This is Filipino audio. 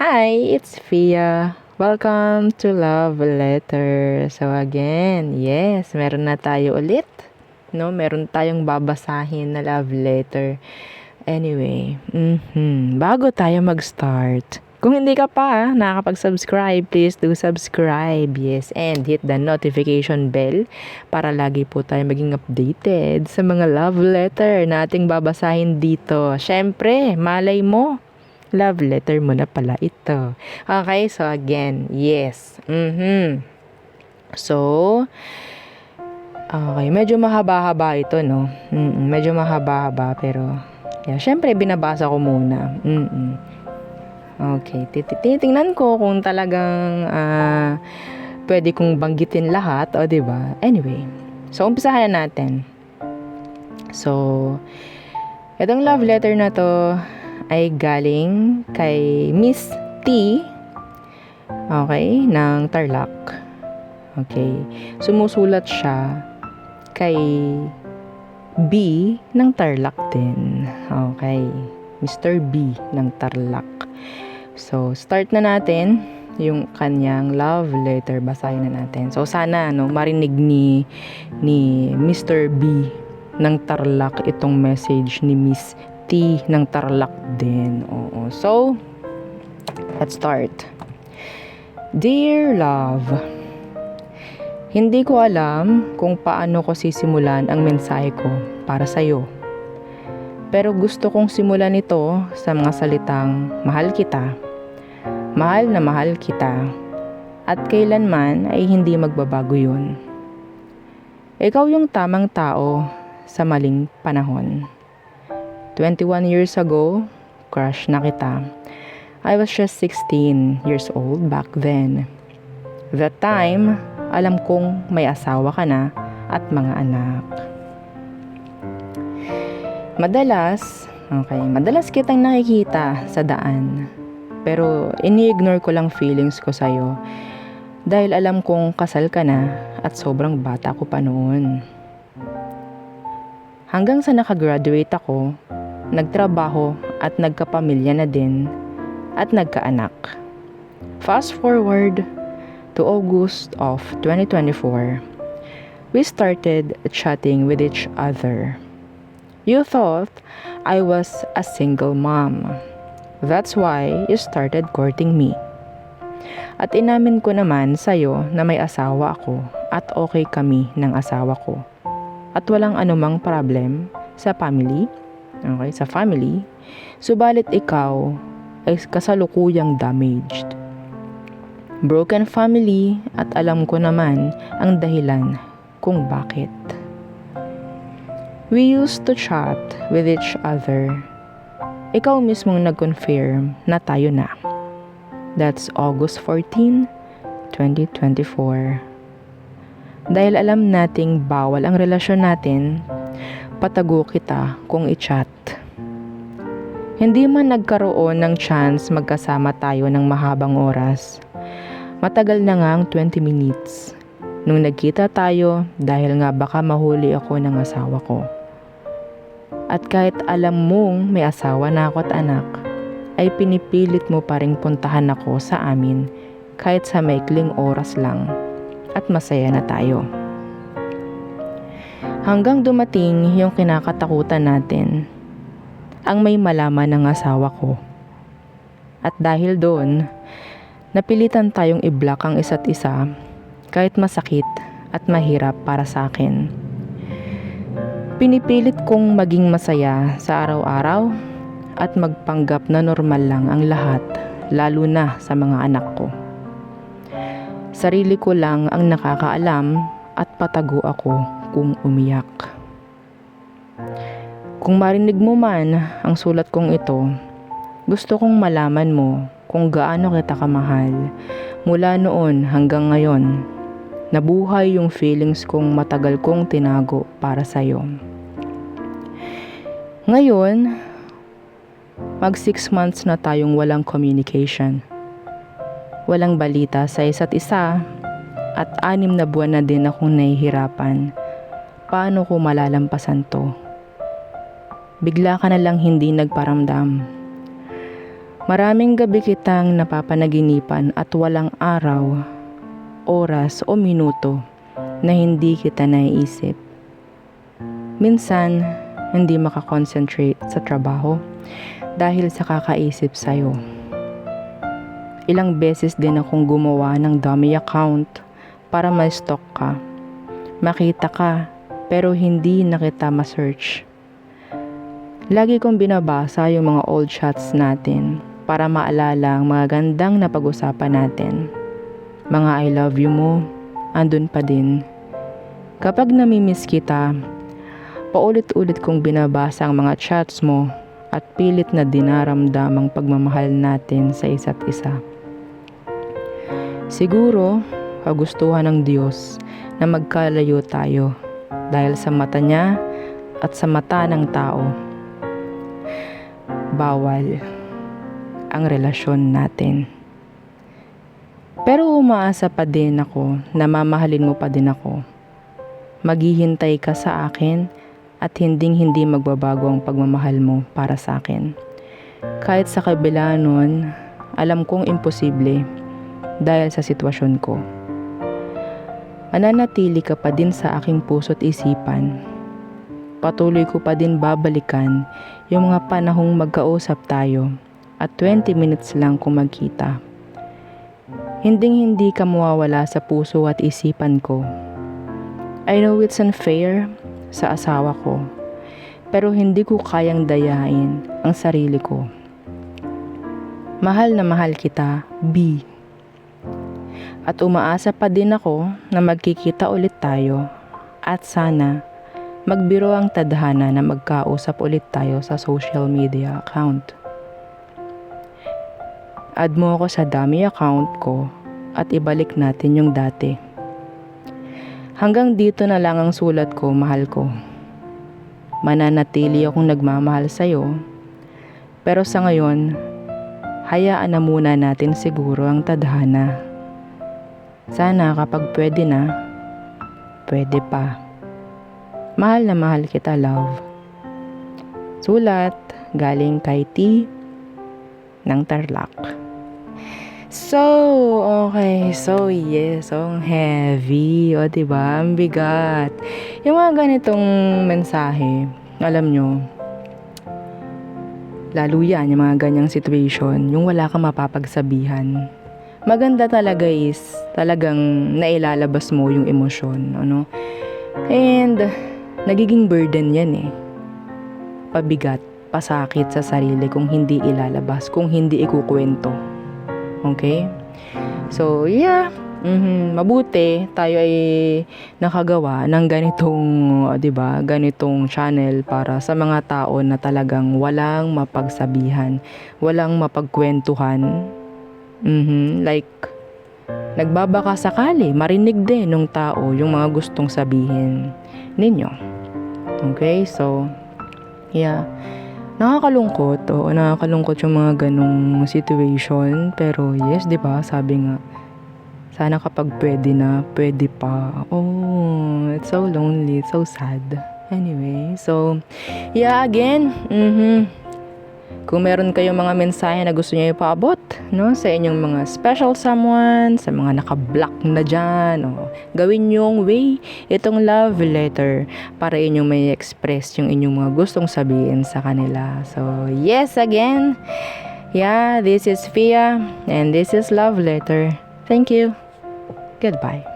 Hi, it's Fia. Welcome to Love Letter. So again, yes, meron na tayo ulit. No, meron tayong babasahin na love letter. Anyway, bago tayo mag-start, kung hindi ka pa nakakapag-subscribe, please do subscribe. Yes, and hit the notification bell para lagi po tayo maging updated sa mga love letter na ating babasahin dito. Syempre, malay mo, love letter mo na pala ito. Okay, so again, yes. So, okay, medyo mahaba-haba ito, no? Medyo mahaba-haba, pero, yeah, syempre, binabasa ko muna. Okay, titingnan ko kung talagang pwede kong banggitin lahat, o diba? Anyway, so, umpisahan na natin. So, itong love letter na to ay galing kay Miss T, okay, ng Tarlac. Okay, sumusulat siya kay B ng Tarlac din. Okay, Mr. B ng Tarlac. So, start na natin yung kanyang love letter. Basahin na natin. So, sana marinig ni Mr. B ng Tarlac itong message ni Miss T ng Tarlac din. Oo. So, let's start. Dear Love, hindi ko alam kung paano ko sisimulan ang mensahe ko para sa'yo. Pero gusto kong simulan ito sa mga salitang mahal kita, mahal na mahal kita, at kailanman ay hindi magbabago yun. Ikaw yung tamang tao sa maling panahon. 21 years ago, crush na kita. I was just 16 years old back then. That time, alam kong may asawa ka na at mga anak. Madalas kitang nakikita sa daan. Pero ini-ignore ko lang feelings ko sa'yo dahil alam kong kasal ka na at sobrang bata ko pa noon. Hanggang sa nakagraduate ako, nagtrabaho at nagkapamilya na din at nagkaanak. Fast forward to August of 2024, we started chatting with each other. You thought I was a single mom. That's why you started courting me. At inamin ko naman sa'yo na may asawa ako at okay kami ng asawa ko. At walang anumang problem sa family. Okay, sa family, subalit ikaw ay kasalukuyang damaged. Broken family at alam ko naman ang dahilan kung bakit. We used to chat with each other. Ikaw mismong nag-confirm na tayo na. That's August 14, 2024. Dahil alam nating bawal ang relasyon natin, patago kita kung i-chat. Hindi man nagkaroon ng chance magkasama tayo ng mahabang oras. Matagal na nga ang 20 minutes nung nagkita tayo dahil nga baka mahuli ako ng asawa ko. At kahit alam mong may asawa na ako at anak, ay pinipilit mo pa ring puntahan ako sa amin kahit sa maikling oras lang at masaya na tayo. Hanggang dumating yung kinakatakutan natin, ang may malaman ng asawa ko. At dahil doon, napilitan tayong i-block ang isa't isa kahit masakit at mahirap para sa akin. Pinipilit kong maging masaya sa araw-araw at magpanggap na normal lang ang lahat, lalo na sa mga anak ko. Sarili ko lang ang nakakaalam at patago ako kung umiyak. Kung marinig mo man ang sulat kong ito, gusto kong malaman mo kung gaano kita kamahal mula noon hanggang ngayon. Nabuhay yung feelings kong matagal kong tinago para sa'yo. Ngayon, mag 6 months na tayong walang communication. Walang balita sa isa't isa at 6 na buwan na din akong nahihirapan. Paano ko malalampasan to? Bigla ka na lang hindi nagparamdam. Maraming gabi kitang napapanaginipan at walang araw, oras o minuto na hindi kita naiisip. Minsan, hindi makakonsentrate sa trabaho dahil sa kakaisip sa'yo. Ilang beses din akong gumawa ng dummy account para ma-stalk ka. Makita ka pero hindi na kita ma-search. Lagi kong binabasa yung mga old chats natin para maalala ang mga gandang napag-usapan natin. Mga I love you mo, andun pa din. Kapag namimiss kita, paulit-ulit kong binabasa ang mga chats mo at pilit na dinaramdam ang pagmamahal natin sa isa't isa. Siguro, kagustuhan ng Diyos na magkalayo tayo dahil sa mata niya at sa mata ng tao. Bawal ang relasyon natin. Pero umaasa pa din ako na mamahalin mo pa din ako. Maghihintay ka sa akin at hindi magbabago ang pagmamahal mo para sa akin. Kahit sa kabila nun, alam kong imposible dahil sa sitwasyon ko. Mananatili ka pa din sa aking puso't isipan. Patuloy ko pa din babalikan yung mga panahong magkausap tayo at 20 minutes lang kung magkita. Hindi ka mawawala sa puso at isipan ko. I know it's unfair sa asawa ko, pero hindi ko kayang dayain ang sarili ko. Mahal na mahal kita, B. At umaasa pa din ako na magkikita ulit tayo at sana magbiro ang tadhana na magkausap ulit tayo sa social media account. Add mo ako sa dummy account ko at ibalik natin yung dati. Hanggang dito na lang ang sulat ko, mahal ko. Mananatili akong nagmamahal sa'yo, pero sa ngayon, hayaan na muna natin siguro ang tadhana. Sana kapag pwede na, pwede pa. Mahal na mahal kita, love. Sulat galing kay T ng Tarlac. So, okay. So, yes. So, ang heavy. O, diba? Ang bigat. Yung mga ganitong mensahe, alam nyo, lalo yan, yung mga ganyang situation, yung wala kang mapapagsabihan. Maganda talaga is, talagang nailalabas mo yung emosyon, ano? And, nagiging burden yan eh. Pabigat, pasakit sa sarili kung hindi ilalabas, kung hindi ikukwento. Okay? So, yeah. Mabuti tayo ay nakagawa ng ganitong, 'di ba? Ganitong channel para sa mga tao na talagang walang mapagsabihan, walang mapagkwentuhan. Like nagbabaka sakali marinig din ng tao yung mga gustong sabihin ninyo. Okay? So, yeah. Nakakalungkot. Oo, nakakalungkot yung mga ganong situation. Pero yes, 'di ba? Sabi nga, sana kapag pwede na, pwede pa. Oh, it's so lonely, it's so sad. Anyway, so, yeah, again, kung meron kayong mga mensahe na gusto niyo ipaabot, no, sa inyong mga special someone, sa mga naka-block na dyan, gawin yung way itong love letter para inyong may express yung inyong mga gustong sabihin sa kanila. So, yes, again, yeah, this is Fia, and this is Love Letter. Thank you. Goodbye.